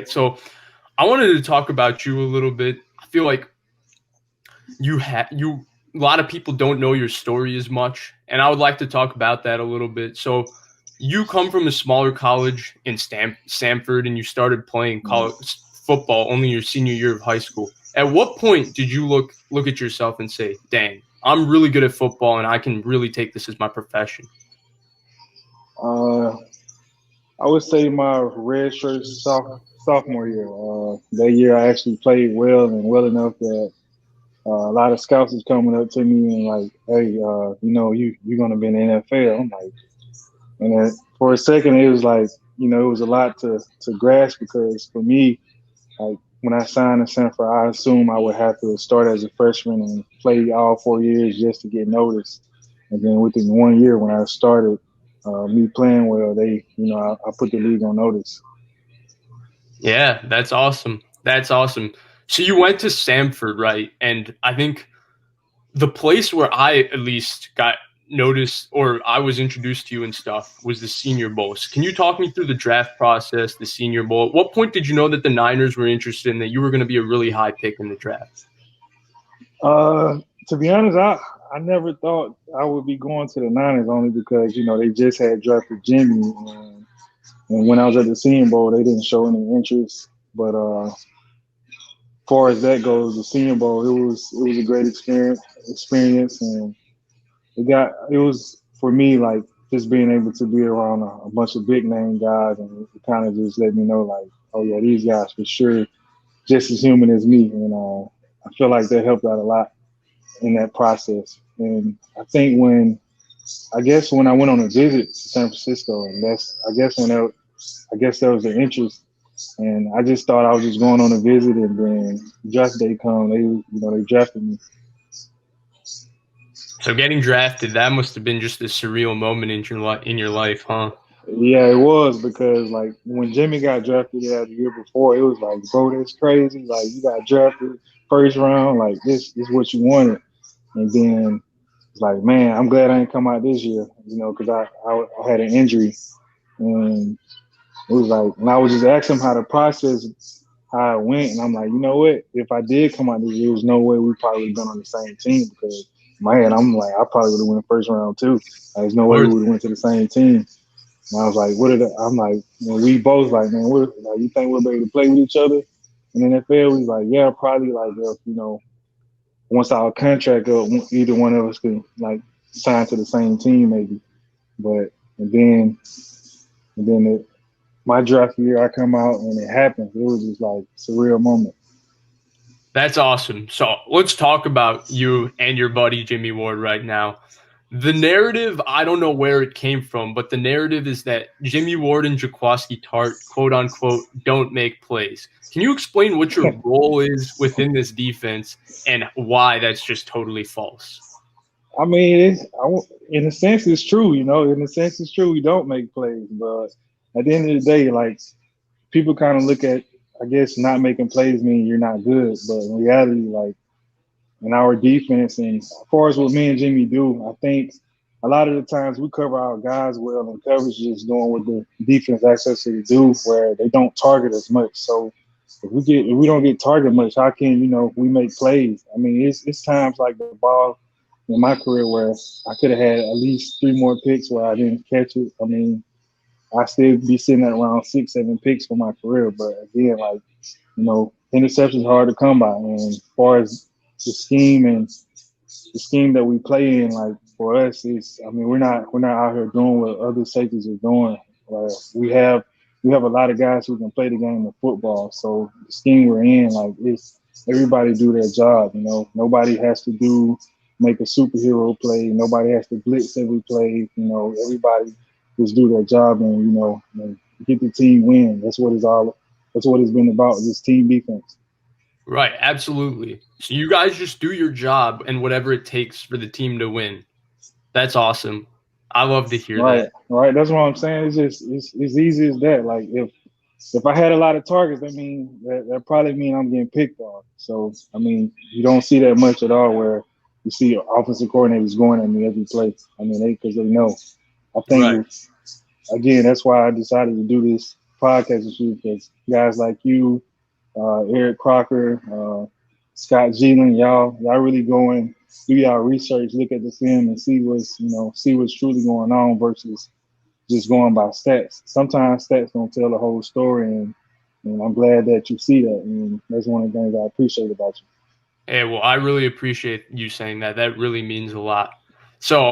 right? So I wanted to talk about you a little bit. I feel like a lot of people don't know your story as much, and I would like to talk about that a little bit. So you come from a smaller college in Stanford, and you started playing college football only your senior year of high school. At what point did you look at yourself and say, "Dang, I'm really good at football, and I can really take this as my profession"? Uh, I would say my redshirt sophomore year. That year I actually played well and well enough that a lot of scouts was coming up to me and like, "Hey, you're gonna be in the NFL." I'm like, and then for a second it was like, it was a lot to grasp because for me, like when I signed in Sanford, I assumed I would have to start as a freshman and play all 4 years just to get noticed. And then within 1 year, when I started, me playing well, I put the league on notice. Yeah, that's awesome. That's awesome. So you went to Stanford, right? And I think the place where I at least got noticed or I was introduced to you and stuff was the Senior Bowl. So can you talk me through the draft process, the Senior Bowl? At what point did you know that the Niners were interested and that you were going to be a really high pick in the draft? Uh, to be honest, I never thought I would be going to the Niners only because they just had drafted Jimmy, and when I was at the Senior Bowl, they didn't show any interest. But far as that goes, the Senior Bowl it was a great experience, and it was for me like just being able to be around a bunch of big name guys, and it kind of just let me know like, oh yeah, these guys for sure just as human as me, and I feel like that helped out a lot in that process. And I guess when I went on a visit to San Francisco, and I guess that was their interest. And I just thought I was just going on a visit, and then draft day come, they drafted me. So getting drafted, that must have been just a surreal moment in your life, huh? Yeah, it was because like when Jimmy got drafted the year before, it was like, bro, that's crazy. Like you got drafted first round, like this is what you wanted. And then it's like, man, I'm glad I didn't come out this year, because I had an injury, and it was like, and I was just asking him how the process, how it went, and I'm like, you know what? If I did come out this year, there was no way we probably been on the same team because, man, I'm like, I probably would have went first round too. Like, there's no Of way we course. would have went to the same team. And I was like, I'm like, we both like, man, like, you think we'll be able to play with each other in the NFL? We was like, yeah, probably like, once our contract up, either one of us could like sign to the same team maybe. But and then my draft year, I come out and it happened. It was just like a surreal moment. That's awesome. So let's talk about you and your buddy Jimmy Ward right now. The narrative, I don't know where it came from, but the narrative is that Jimmy Ward and Jaquiski Tartt, quote unquote, don't make plays. Can you explain what your role is within this defense and why that's just totally false? I mean, in a sense, it's true. In a sense, it's true. We don't make plays, but at the end of the day, like people kind of look at, I guess, not making plays mean you're not good, but in reality, like in our defense, and as far as what me and Jimmy do, I think a lot of the times we cover our guys well, and coverage is doing what the defense asks us to do, where they don't target as much. So if we don't get targeted much, how can we make plays? I mean, it's times like the ball in my career where I could have had at least three more picks where I didn't catch it. I mean, I still be sitting at around 6, 7 picks for my career, but again, like interceptions hard to come by, and as far as the scheme that we play in, like for us, is I mean we're not out here doing what other safeties are doing. We have a lot of guys who can play the game of football. So the scheme we're in, like it's everybody do their job. Nobody has to make a superhero play. Nobody has to blitz every play. Everybody just do their job and get the team win. That's what it's all. That's what it's been about. This team defense. Right, absolutely. So you guys just do your job and whatever it takes for the team to win. That's awesome. I love to hear Right, that. right. That's what I'm saying. It's just it's easy as that. Like if I had a lot of targets, that probably mean I'm getting picked on. So I mean, you don't see that much at all where you see offensive coordinators going at me every play. I mean, because they know. I Right. think again, that's why I decided to do this podcast with you because guys like you, Eric Crocker, Scott Geelan, y'all really go and do y'all research, look at the film, and see what's truly going on versus just going by stats. Sometimes stats don't tell the whole story, and I'm glad that you see that, and that's one of the things I appreciate about you. Hey, well, I really appreciate you saying that. That really means a lot. So